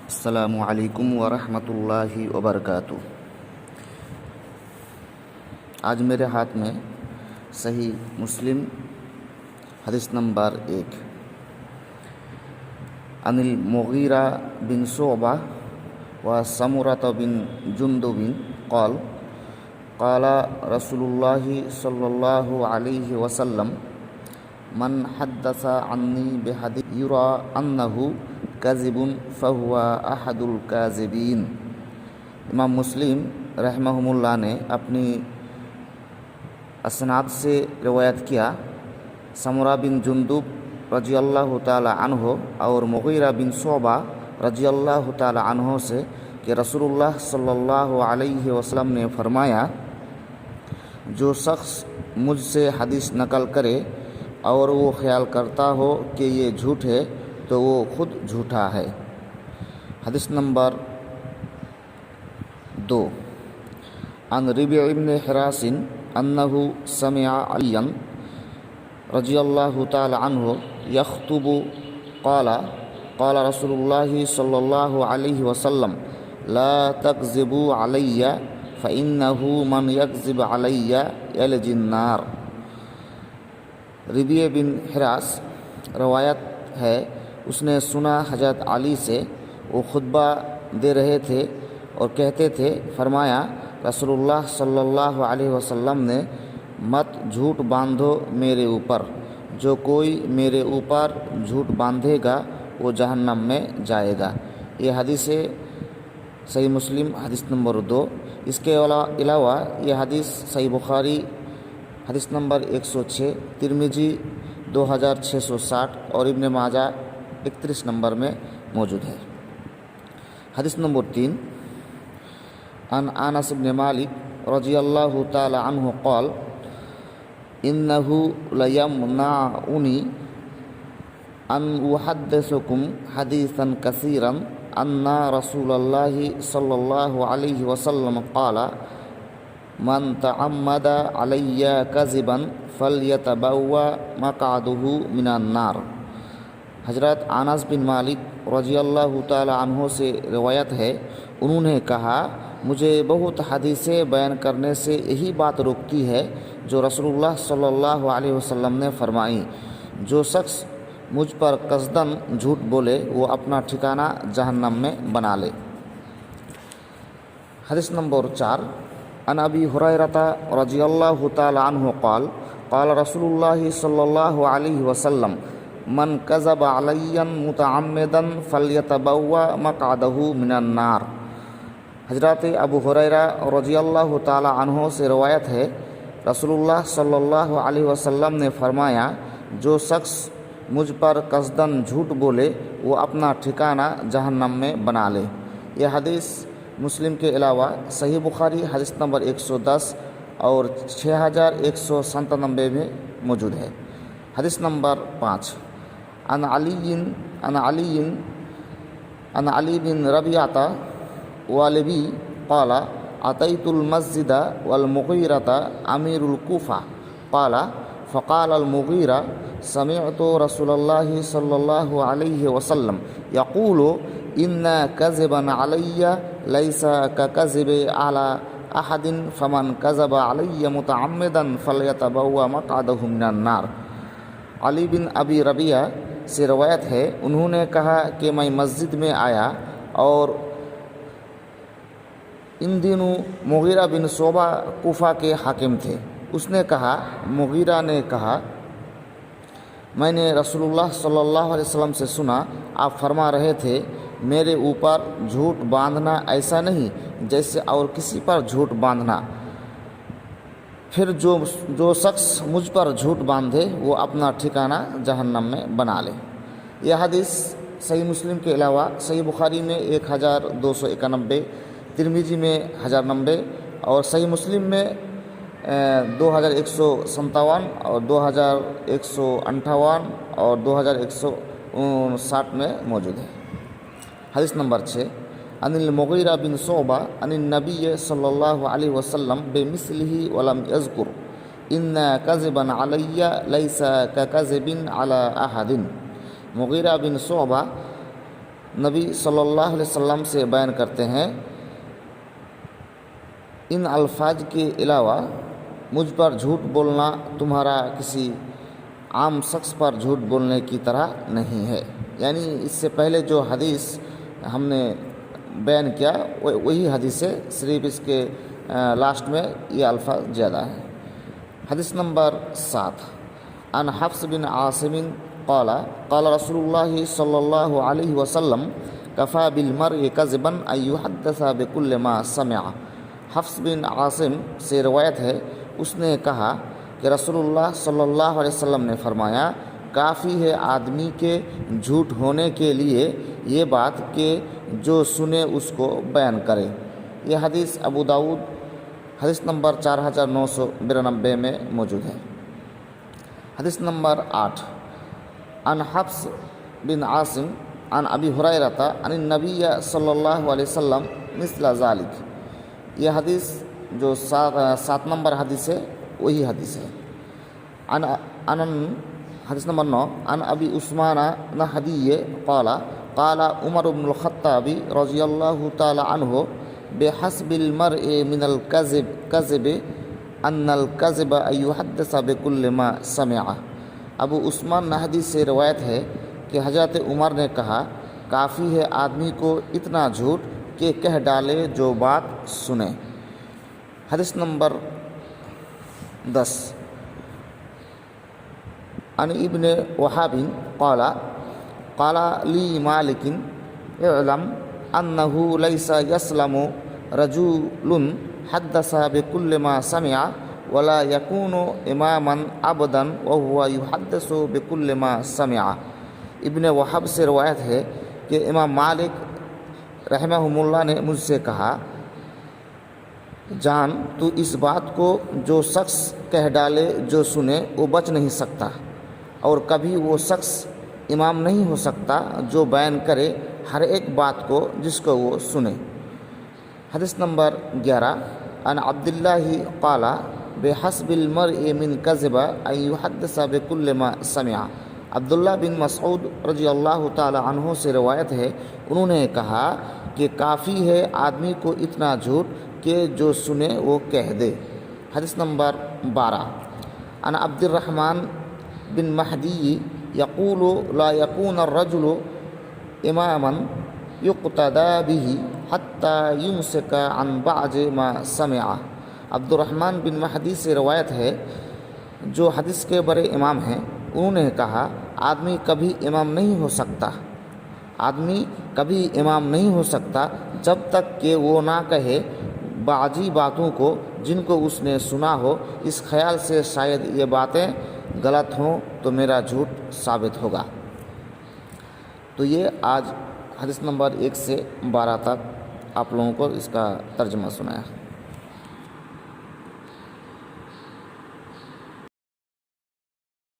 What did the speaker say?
السلام علیکم ورحمۃ اللہ وبرکاتہ۔ آج میرے ہاتھ میں صحیح مسلم حدیث نمبر 1 عن المغیرہ بن شعبہ و سمرۃ بن جندب قال قال رسول اللہ صلی اللہ علیہ وسلم من حدث عنی بحدیث یرا انہ کذب فہو احد الکاذبین۔ امام مسلم رحمہم اللہ نے اپنی اسناد سے روایت کیا سمرہ بن جندب رضی اللہ تعالی عنہ اور مغیرہ بن شعبہ رضی اللہ تعالی عنہ سے کہ رسول اللہ صلی اللہ علیہ وسلم نے فرمایا، جو شخص مجھ سے حدیث نقل کرے اور وہ خیال کرتا ہو کہ یہ جھوٹ ہے تو وہ خود جھوٹا ہے۔ حدیث نمبر 2 عن ربیع بن حراس انہ سمع علی رضی اللہ تعالی عنہ یخطب قال قال رسول اللہ صلی اللہ علیہ وسلم لا تکذبوا علی فإنہ من یکذب علی یلج النار۔ ربیع بن حراس روایت ہے، اس نے سنا حضرت علی سے، وہ خطبہ دے رہے تھے اور کہتے تھے، فرمایا رسول اللہ صلی اللہ علیہ وسلم نے مت جھوٹ باندھو میرے اوپر، جو کوئی میرے اوپر جھوٹ باندھے گا وہ جہنم میں جائے گا۔ یہ حدیث صحیح مسلم حدیث نمبر 2۔ اس کے علاوہ یہ حدیث صحیح بخاری حدیث نمبر 106، ترمذی 2660 اور ابن ماجہ 31 نمبر میں موجود ہے۔ حدیث نمبر 3 عن انس بن مالک رضی اللہ تعالی عنہ قال انہ لیمنعنی ان احدثکم حدیثا کثیرا ان رسول اللہ صلی اللہ علیہ وسلم قال من تعمد علی کذبا فلیتبوأ مقعدہ من النار۔ حضرت انس بن مالک رضی اللہ تعالی عنہ سے روایت ہے، انہوں نے کہا مجھے بہت حدیثیں بیان کرنے سے یہی بات روکتی ہے جو رسول اللہ صلی اللہ علیہ وسلم نے فرمائی، جو شخص مجھ پر قصداً جھوٹ بولے وہ اپنا ٹھکانہ جہنم میں بنا لے۔ حدیث نمبر 4 عن ابی ہریرہ رضی اللہ تعالی عنہ قال قال رسول اللہ صلی اللہ علیہ وسلم من کذب علی متعمدا فلیتبوأ مقعدہ من النار۔ حضرت ابو ہریرہ رضی اللہ تعالی عنہ سے روایت ہے، رسول اللہ صلی اللہ علیہ وسلم نے فرمایا، جو شخص مجھ پر قصداً جھوٹ بولے وہ اپنا ٹھکانہ جہنم میں بنا لے۔ یہ حدیث مسلم کے علاوہ صحیح بخاری حدیث نمبر 110 اور 6197 میں موجود ہے۔ حدیث نمبر 5 عن علی بن ربیعہ والبی قال اتیت المسجد والمغیرۃ امیر الکوفہ قال فقال المغیرہ سمعت رسول اللہ صلی اللہ علیہ وسلم یقول ان کذبا علی لیس ککذب علی احد فمن کذب علی متعمدا فلیتبوأ مقعدہ من النار۔ علی بن ابی ربیعہ سے روایت ہے، انہوں نے کہا کہ میں مسجد میں آیا اور ان دنوں مغیرہ بن شعبہ کوفہ کے حاکم تھے۔ اس نے کہا، مغیرہ نے کہا، میں نے رسول اللہ صلی اللہ علیہ وسلم سے سنا، آپ فرما رہے تھے میرے اوپر جھوٹ باندھنا ایسا نہیں جیسے اور کسی پر جھوٹ باندھنا، پھر جو شخص مجھ پر جھوٹ باندھے وہ اپنا ٹھکانہ جہنم میں بنا لے۔ یہ حدیث صحیح مسلم کے علاوہ صحیح بخاری میں 1291، ترمذی میں 1090 اور صحیح مسلم میں 2157 اور 2158 اور 2159 میں موجود ہے۔ حدیث نمبر 6 عن المغیرہ بن شعبہ عن النبی صلی اللہ علیہ وسلم بمثلہ ولم یذکر ان کذبا علی لیس ککذب علی احد۔ مغیرہ بن شعبہ نبی صلی اللہ علیہ وسلم سے بیان کرتے ہیں، ان الفاظ کے علاوہ مجھ پر جھوٹ بولنا تمہارا کسی عام شخص پر جھوٹ بولنے کی طرح نہیں ہے۔ یعنی اس سے پہلے جو حدیث ہم نے بیان کیا وہی حدیث ہے، صرف اس کے لاسٹ میں یہ الفاظ زیادہ ہیں۔ حدیث نمبر 7، عن حفص بن عاصم قال قال رسول اللہ صلی اللہ علیہ وسلم کفى بالمرء كذبا ان يحدث بكل ما سمع۔ حفص بن عاصم سے روایت ہے، اس نے کہا کہ رسول اللہ صلی اللہ علیہ وسلم نے فرمایا، کافی ہے آدمی کے جھوٹ ہونے کے لیے یہ بات کہ جو سنے اس کو بیان کرے۔ یہ حدیث ابو داؤد حدیث نمبر 4992 میں موجود ہے۔ حدیث نمبر 8، عن حفص بن عاصم عن ابی ہریرہ عن النبی صلی اللہ علیہ وسلم مثل ذالک۔ یہ حدیث جو 7 نمبر حدیث ہے وہی حدیث ہے۔ حدیث نمبر 9، عن ابی عثمان نہدی قال قال عمر بن الخطاب رضی اللہ تعالی عنہ بحسب المرء من الكذب ان الكذب ان يحدث بكل ما سمع۔ ابو عثمان نہدی سے روایت ہے کہ حضرت عمر نے کہا، کافی ہے آدمی کو اتنا جھوٹ کہ کہہ ڈالے جو بات سنے۔ حدیث نمبر 10، عن ابن وہاب قال قال لی مالک اعلم انه ليس يسلم رجل حدث بكل ما سمع ولا يكون اماما ابدا وهو يحدث بكل ما سمع۔ ابن وہاب سے روایت ہے کہ امام مالک رحمہ اللہ نے مجھ سے کہا، جان تو اس بات کو جو شخص کہہ ڈالے جو سنے وہ بچ نہیں سکتا، اور کبھی وہ شخص امام نہیں ہو سکتا جو بیان کرے ہر ایک بات کو جس کو وہ سنے۔ حدیث نمبر 11، عن عبداللہ قال بحسب المرء من کذب ان يحدث بكل ما سمع۔ عبداللہ بن مسعود رضی اللہ تعالی عنہ سے روایت ہے، انہوں نے کہا کہ کافی ہے آدمی کو اتنا جھوٹ کہ جو سنے وہ کہہ دے۔ حدیث نمبر 12، عن عبد الرحمن بن مہدی یقول لا یکون الرجل اماما یقتدی به حتی یمسک عن بعض ما سمع۔ عبد الرحمن بن مہدی سے روایت ہے جو حدیث کے بڑے امام ہیں، انہوں نے کہا، آدمی کبھی امام نہیں ہو سکتا، آدمی کبھی امام نہیں ہو سکتا جب تک کہ وہ نہ کہے بعضی باتوں کو جن کو اس نے سنا ہو، اس خیال سے شاید یہ باتیں غلط ہوں تو میرا جھوٹ ثابت ہوگا۔ تو یہ آج حدیث نمبر 1 سے 12 تک آپ لوگوں کو اس کا ترجمہ سنایا۔